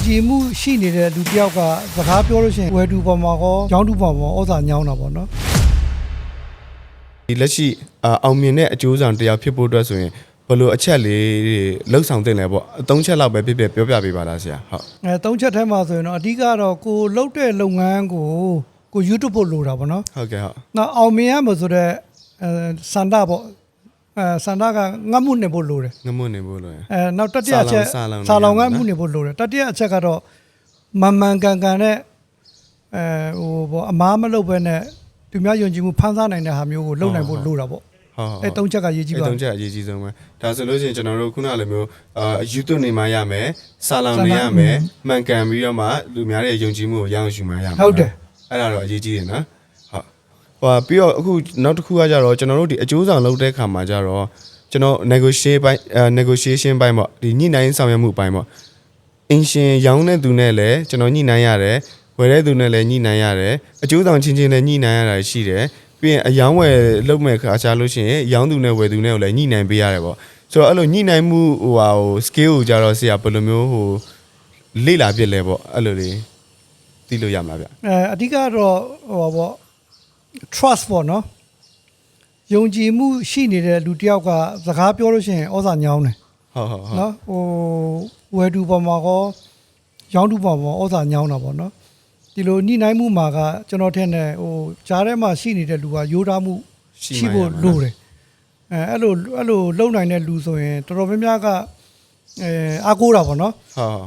ကြည်မှုရှိနေတဲ့လူတစ်ယောက်ကစကားပြောလို့ရှိရင်ဝယ်တူပေါ်မှာကောရောင်းတူပေါ်မှာဩဇာညောင်းတာပေါ့နော်ဒီလက်ရှိအောင်မြင်တဲ့အကျိုးဆောင်တရားဖြစ်ဖို့အတွက်ဆိုရင်ဘယ်လိုအချက်လေးလှုပ်ဆောင်တင်လဲပေါ့အသုံးချက်လောက်ပဲဖြစ်ဖြစ်ပြောပြပေးပါလားဆရာဟုတ်သုံးချက်ထဲမှာဆိုရင်တော့အဓိကတော့ကိုလှုပ်တဲ့လုပ်ငန်းကို YouTube ပို့လိုတာပေါ့နော်ဟုတ်ကဲ့ဟုတ်နောက်အောင်မြင်ရမှာဆိုတော့စန္ဒပေါ့စန္ဒကငတ်မှုနေဖို့လိုတယ်ငတ်မှုနေဖို့လိုတယ်နောက်တတိယအချက်စာလောင်ငတ်မှုနေဖို့လိုတယ်တတိယအချက်ကတော့မန်ကန်နဲ့အမားမလုပ်ဘဲနဲ့သူများယုံကြည်မှုဖန်ဆားနိုင်တဲ့ဟာမျိုးကိုလုပ်နိုင်ဖို့လိုတာပေါ့ဟုတ်သုံးချက်ကရေးကြည့်ပါသုံးချက်အရေးကြီးဆုံးပဲဒါဆိုလို့ရှိရင်ကျွန်တော်တို့ခုနလိုမျိုးYouTube နေမှရမယ်စာလောင်နေရမယ်မှန်ကန်ပြီးတော့မှလူများရဲ့ယုံကြည်မှုကိုရအောင်ယူမှရမယ်ဟုတ်တယ်အဲ့ဒါတော့အရေးကြီးတယ်နော်ဟုတ်ပြီးတော့အခုနောက်တစ်ခုကကြတော့ကျွန်တော်တို့ဒီအကျိုးဆောင်လုပ်တဲ့ခါမှာကြတော့ကျွန်တော် negotiation ပိုင်းပေါ့ဒီညှိနှိုင်းဆောင်ရွက်မှုပိုင်းပေါ့အင်ရှင်ရောင်းတဲ့သူနဲ့လည်းကျွန်တော်ညှိနှိုင်းရတယ်ဝယ်တဲ့သူနဲ့လည်းညှိနှိုင်းရတယ်အကျိုးဆောင်ချင်းချင်းလည်းညှိနှိုင်းရတာရှိတယ်ပြီးရင်အယောင်းဝယ်လုပ်မဲ့ခါချလို့ရှိရင်ရောင်းသူနဲ့ဝယ်သူနဲ့ကိုလည်းညှိနှိုင်းပေးရတယ်ပေါ့ဆိုတော့အဲ့လိုညှိနှိုင်းမှုscale ကိုကြတော့ဆရာဘယ်လိုမျိုးလေ့လာပြစ်လဲပေါ့အဲ့လိုလေးသိလို့ရမှာဗျအဓိကတော့ပေါ့ trust ပေါ့နော်ယုံကြည်မှုရှိနေတဲ့လူတစ်ယောက်ကစကားပြောလို့ရှိရင်ဩဇာညောင်းတယ်ဟုတ်နော်ဝယ်တူပေါ်မှာကောရောင်းတူပေါ်မှာဩဇာညောင်းတာပေါ့နော်ဒီလိုညှိနှိုင်းမှုမှာကကျွန်တော်ထင်တယ်ကြားထဲမှာရှိနေတဲ့လူကရိုးသားမှုရှိဖို့လိုတယ်အဲ့လိုလုံနိုင်တဲ့လူဆိုရင်တော်တော်များများကအားကိုးတာပေါ့နော်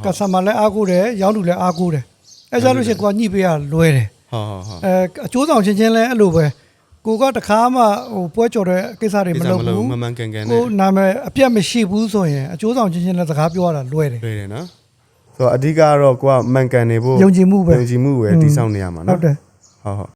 ကစတမာလည်းအားကိုးတယ်ရောင်းလူလည်းအားကိုးတယ်အဲ့ကြလို့ရှိရင်ကိုကညှိပေးရလွယ်တယ်အကျိုးဆောင်ချင်းလည်းအဲ့လိုပဲကိုကတခါမှပွဲကြော်တဲ့ကိစ္စတွေမလုပ်ဘူးမမှန်ကန်ကန်ကိုနာမည်အပြတ်မရှိဘူးဆိုရင်အကျိုးဆောင်ချင်းလည်းစကားပြောရတာလွယ်တယ်နော်ဆိုတော့အဓိကတော့ကိုကမှန်ကန်နေဖို့ယုံကြည်မှုပဲတည်ဆောက်နေရမှာနော်ဟုတ်တယ်ဟုတ်